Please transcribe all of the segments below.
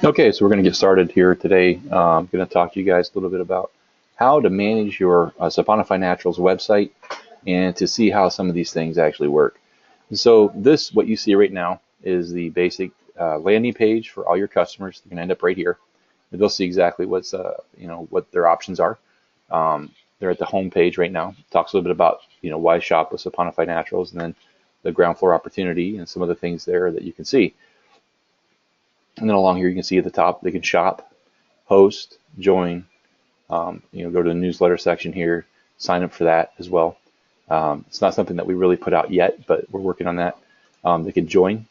Okay, so we're going to get started here today. I'm going to talk to you guys a little bit about how to manage your Saponify Naturals website and to see how some of these things actually work. And so this, what you see right now, is the basic landing page for all your customers. They're going to end up right here. And they'll see exactly what's, what their options are. They're at the home page right now. Talks a little bit about, why shop with Saponify Naturals, and then the ground floor opportunity and some of the things there that you can see. And then along here, you can see at the top, they can shop, host, join, go to the newsletter section here, sign up for that as well. It's not something that we really put out yet, but we're working on that. They can join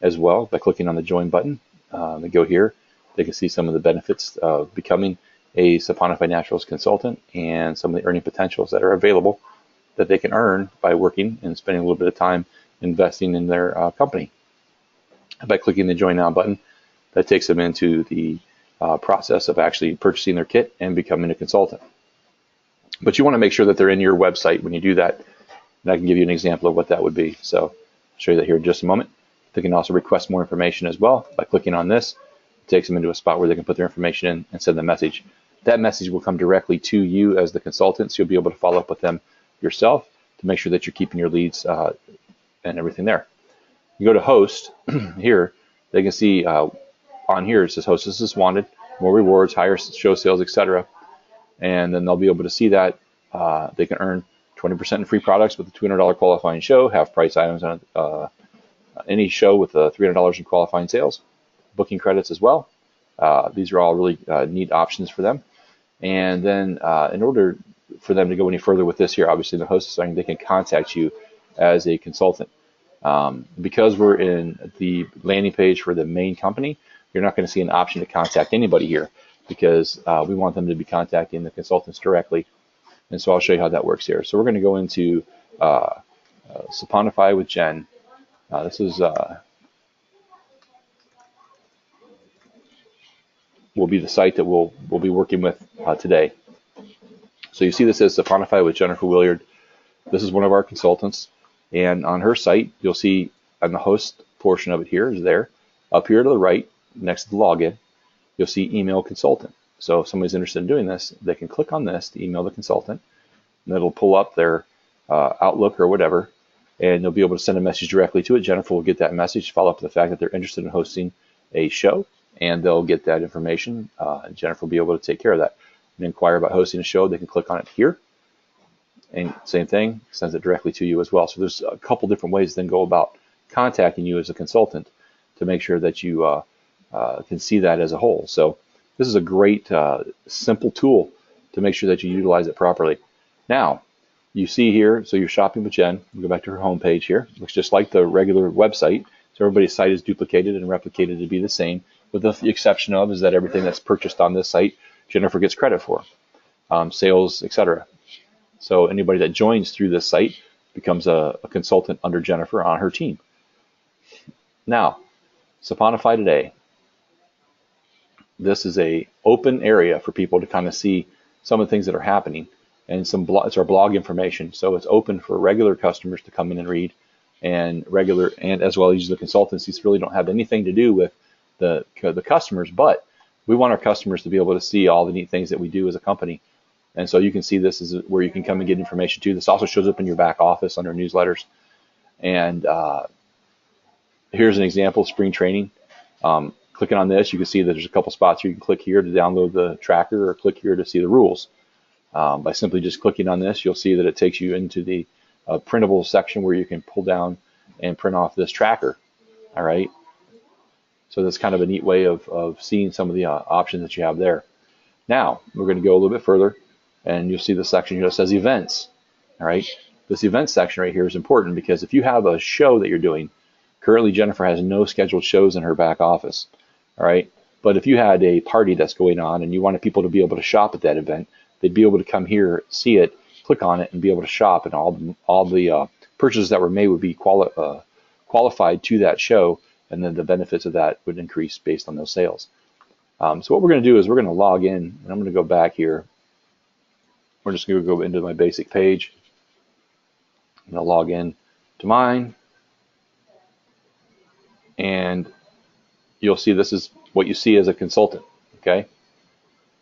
as well by clicking on the join button. They go here. They can see some of the benefits of becoming a Saponify Naturals consultant and some of the earning potentials that are available that they can earn by working and spending a little bit of time investing in their company. By clicking the join now button, that takes them into the process of actually purchasing their kit and becoming a consultant. But you want to make sure that they're in your website when you do that. And I can give you an example of what that would be. So I'll show you that here in just a moment. They can also request more information as well by clicking on this. It takes them into a spot where they can put their information in and send a message. That message will come directly to you as the consultant, so you'll be able to follow up with them yourself to make sure that you're keeping your leads and everything there. You go to host here, they can see on here it says host is wanted, more rewards, higher show sales, etc. And then they'll be able to see that they can earn 20% in free products with a $200 qualifying show, half price items on any show with $300 in qualifying sales, booking credits as well. These are all really neat options for them. And then in order for them to go any further with this here, obviously the host is saying they can contact you as a consultant. Because we're in the landing page for the main company, you're not going to see an option to contact anybody here because we want them to be contacting the consultants directly. And so I'll show you how that works here. So we're going to go into Saponify with Jen. This is will be the site that we'll be working with today. So you see this says Saponify with Jennifer Williard. This is one of our consultants. And on her site, you'll see on the host portion of it here is there. Up here to the right, next to the login, you'll see email consultant. So if somebody's interested in doing this, they can click on this to email the consultant, and it'll pull up their Outlook or whatever, and they'll be able to send a message directly to it. Jennifer will get that message, follow up to the fact that they're interested in hosting a show, and they'll get that information. And Jennifer will be able to take care of that. And inquire about hosting a show, they can click on it here. And same thing, sends it directly to you as well. So there's a couple different ways to then go about contacting you as a consultant to make sure that you can see that as a whole. So this is a great, simple tool to make sure that you utilize it properly. Now, you see here, so you're shopping with Jen. We'll go back to her home page here. It looks just like the regular website. So everybody's site is duplicated and replicated to be the same, with the exception of is that everything that's purchased on this site, Jennifer gets credit for, sales, etc. So anybody that joins through this site becomes a consultant under Jennifer on her team. Now, Saponify today. This is a open area for people to kind of see some of the things that are happening, and it's our blog information. So it's open for regular customers to come in and read, and as well as the consultants. These really don't have anything to do with the customers, but we want our customers to be able to see all the neat things that we do as a company. And so you can see this is where you can come and get information too. This also shows up in your back office under newsletters. And here's an example of spring training. Clicking on this, you can see that there's a couple spots here. You can click here to download the tracker or click here to see the rules. By simply just clicking on this, you'll see that it takes you into the printable section where you can pull down and print off this tracker. All right. So that's kind of a neat way of seeing some of the options that you have there. Now, we're going to go a little bit further, and you'll see the section here that says events. All right. This events section right here is important because if you have a show that you're doing, currently Jennifer has no scheduled shows in her back office. All right. But if you had a party that's going on and you wanted people to be able to shop at that event, they'd be able to come here, see it, click on it, and be able to shop, and all the purchases that were made would be qualified to that show, and then the benefits of that would increase based on those sales. So what we're going to do is we're going to log in, and I'm going to go back here. We're just going to go into my basic page. I'm going to log in to mine, and you'll see this is what you see as a consultant, okay?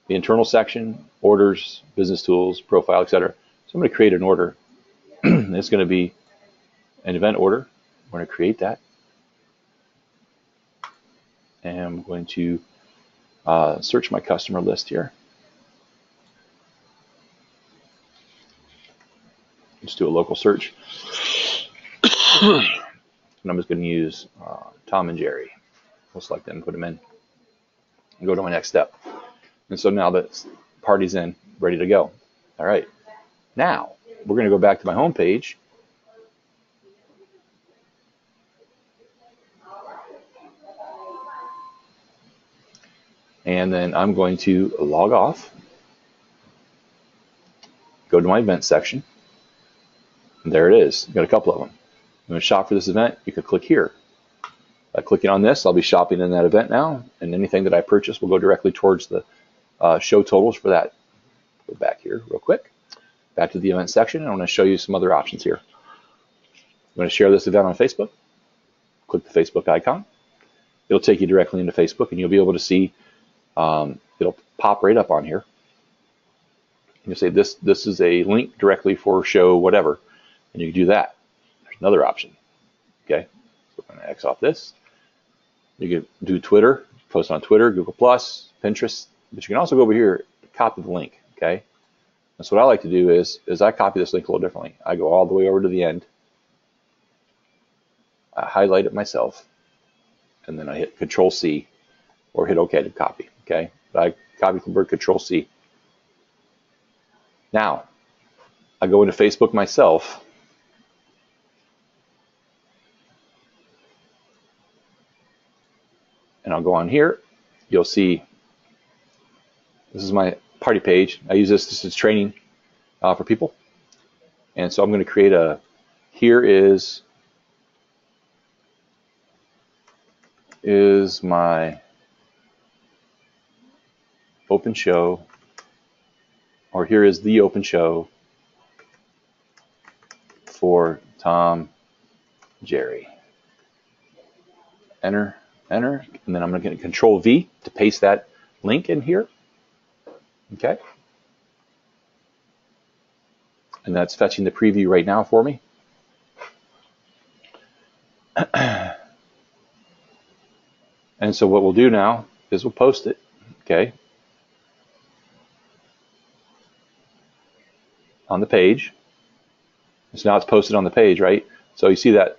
The internal section, orders, business tools, profile, etc. So I'm going to create an order. It's going to be an event order. I'm going to create that. And I'm going to search my customer list here. Just do a local search. And I'm just going to use Tom and Jerry. We'll select them, put them in, and go to my next step. And so now the party's in, ready to go. All right. Now we're going to go back to my home page. And then I'm going to log off, go to my event section. And there it is. Got a couple of them. I'm going to shop for this event. You can click here. By clicking on this, I'll be shopping in that event now, and anything that I purchase will go directly towards the show totals for that. Go back here real quick. Back to the event section. I'm going to show you some other options here. I'm going to share this event on Facebook. Click the Facebook icon. It'll take you directly into Facebook, and you'll be able to see. It'll pop right up on here. You'll say this is a link directly for show whatever, and you can do that. There's another option. Okay, so I'm going to X off this. You can do Twitter, post on Twitter, Google Plus, Pinterest, but you can also go over here, copy the link. Okay, and so what I like to do is I copy this link a little differently. I go all the way over to the end. I highlight it myself, and then I hit Control C or hit OK to copy. Okay, but I copy the word Control C. Now I go into Facebook myself. And I'll go on here. You'll see this is my party page. I use this as training for people. And so I'm going to create a, here is my open show, or here is the open show for Tom Jerry. Enter, and then I'm going to get Control V to paste that link in here. Okay. And that's fetching the preview right now for me. And so what we'll do now is we'll post it, okay, on the page. So now it's posted on the page, right? So you see that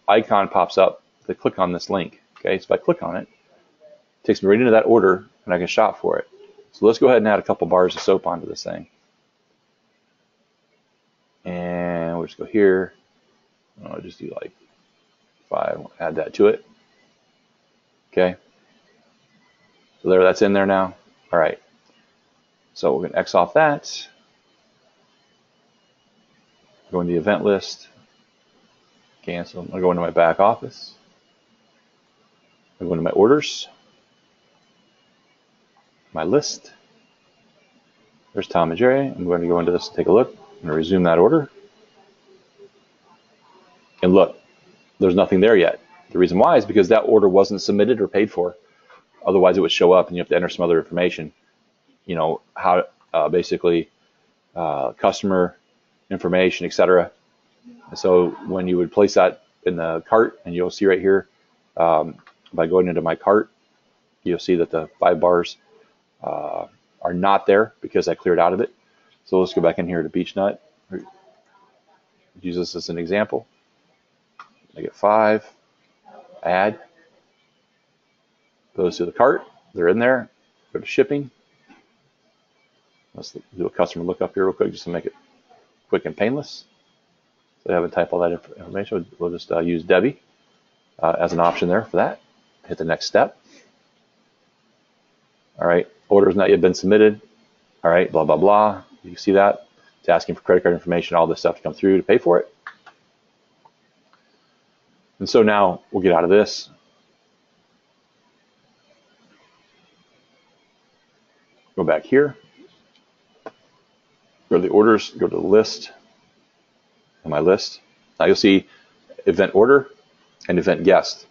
icon pops up to click on this link, okay? So if I click on it, it takes me right into that order, and I can shop for it. So let's go ahead and add a couple bars of soap onto this thing. And we'll just go here. I'll just do like 5, add that to it. Okay. So there, that's in there now. All right. So we're going to X off that. Go into the event list. Cancel. I'll go into my back office. I'll go into my orders. My list. There's Tom and Jerry. I'm going to go into this and take a look. I'm going to resume that order. And look, there's nothing there yet. The reason why is because that order wasn't submitted or paid for. Otherwise, it would show up and you have to enter some other information. You know, how basically customer information, etc. So when you would place that in the cart, and you'll see right here, by going into my cart, you'll see that the 5 bars are not there because I cleared out of it. So let's go back in here to Beech-Nut. Use this as an example. I get 5, add, goes to the cart, they're in there, go to shipping. Let's do a customer lookup here real quick just to make it quick and painless. So I haven't typed all that information. We'll just use Debbie as an option there for that. Hit the next step. All right, order has not yet been submitted. All right, blah, blah, blah. You see that? It's asking for credit card information, all this stuff to come through to pay for it. And so now we'll get out of this. Go back here. Go to the orders, go to the list, and my list. Now you'll see event order and event guest.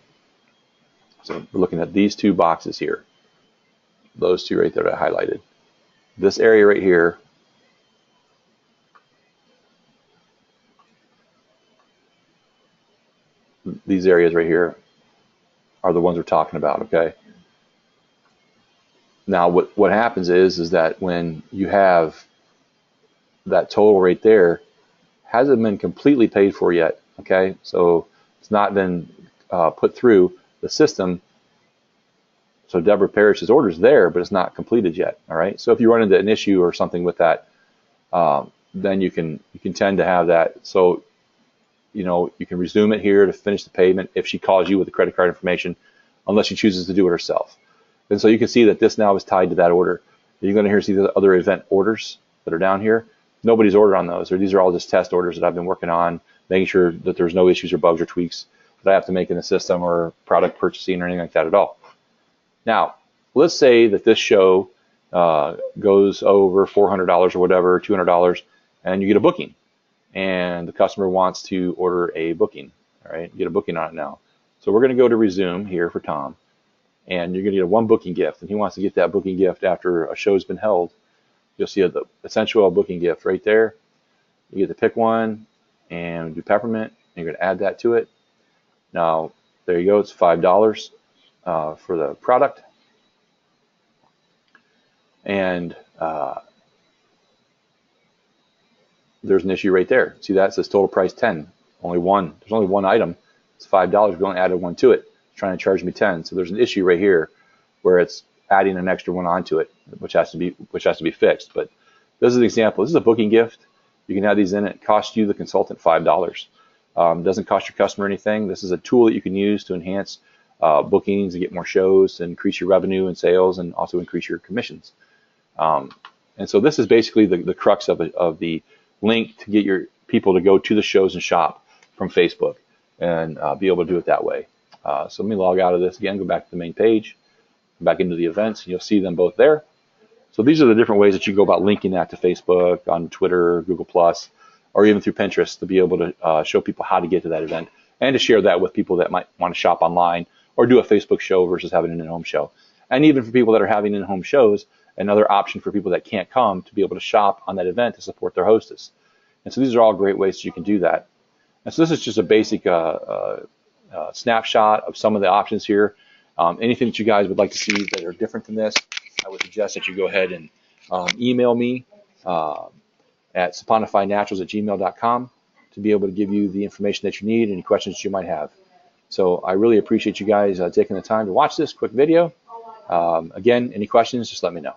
So we're looking at these two boxes here, those two right there that I highlighted. This area right here, these areas right here are the ones we're talking about, okay? Now what happens is that when you have that total right there, hasn't been completely paid for yet, okay? So it's not been put through the system. So Deborah Parrish's order is there, but it's not completed yet, all right? So if you run into an issue or something with that, then you can tend to have that. So, you know, you can resume it here to finish the payment if she calls you with the credit card information, unless she chooses to do it herself. And so you can see that this now is tied to that order. You're going to see the other event orders that are down here. Nobody's ordered on those, or these are all just test orders that I've been working on, making sure that there's no issues or bugs or tweaks that I have to make in the system or product purchasing or anything like that at all. Now, let's say that this show goes over $400 or whatever, $200, and you get a booking, and the customer wants to order a booking, all right? Get a booking on it now. So we're going to go to resume here for Tom, and you're going to get a one booking gift, and he wants to get that booking gift after a show's been held. You'll see the essential booking gift right there. You get to pick one and do peppermint, and you're going to add that to it. Now, there you go. It's $5 for the product. And there's an issue right there. See that? It says total price 10. Only one. There's only one item. It's $5. We only added one to it. It's trying to charge me 10. So there's an issue right here where it's adding an extra one onto it, which has to be fixed. But this is an example. This is a booking gift. You can add these in. It costs you, the consultant, $5. Doesn't cost your customer anything. This is a tool that you can use to enhance bookings and get more shows and increase your revenue and sales and also increase your commissions. And so this is basically the crux of the link to get your people to go to the shows and shop from Facebook and be able to do it that way. So let me log out of this again, go back to the main page, back into the events, and you'll see them both there. So these are the different ways that you go about linking that to Facebook, on Twitter, Google+, or even through Pinterest to be able to show people how to get to that event and to share that with people that might want to shop online or do a Facebook show versus having an in-home show. And even for people that are having in-home shows, another option for people that can't come to be able to shop on that event to support their hostess. And so these are all great ways that you can do that. And so this is just a basic snapshot of some of the options here. Anything that you guys would like to see that are different than this, I would suggest that you go ahead and email me at saponifynaturals@gmail.com to be able to give you the information that you need, any questions that you might have. So I really appreciate you guys taking the time to watch this quick video. Again, any questions, just let me know.